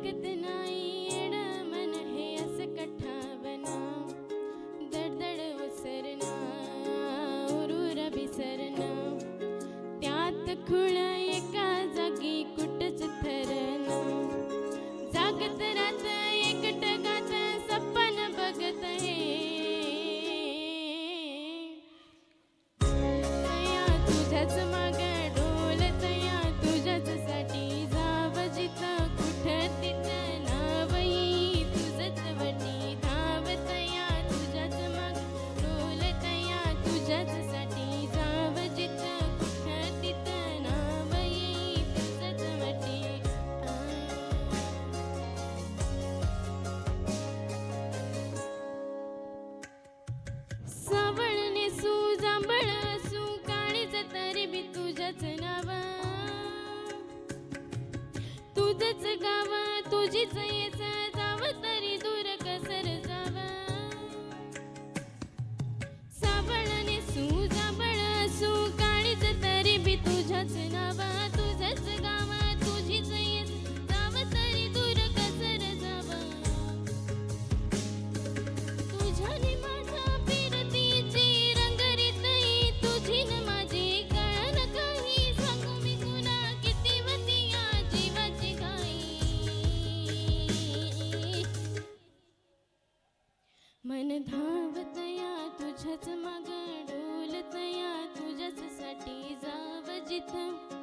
ऐकत नाही येड मन हे असं कठावना दडदड उसरना उरूर बिसरना त्यात खुळ एका जागी कुठच थरना जागत रात एकटकात सपन बघत हे तया तुझ्याच माग डोलतया तुझ्याच साठी जाव जिथं कुठं तिथं नाव येई तुझंच वटी धावतया तुझ्याच माग डोलतया तुझ्याच साठी जाव जिथं कुठं तिथं नाव येई तुझंच वटी सावळ नेसू जांभळ असू काळीज तरी बी तुझ्याच नाव तुझंच गाव तुझीच येच जाव तरी दूर कसर जाव सावळ नेसू जांभळ असू काळीज तरी बी तुझ्याच नाव तुझंच गाव तुझीच येच जाव तरी दूर कसर जाव तुझ्याने माझ्या फिरतीची रंगरीतही तुझी न माझी कळन काही सांगू मी तुला किती वती या जीवाची घाई मन धावतया तुझ्याच माग डोलतया तुझ्याच साठी जाव जिथं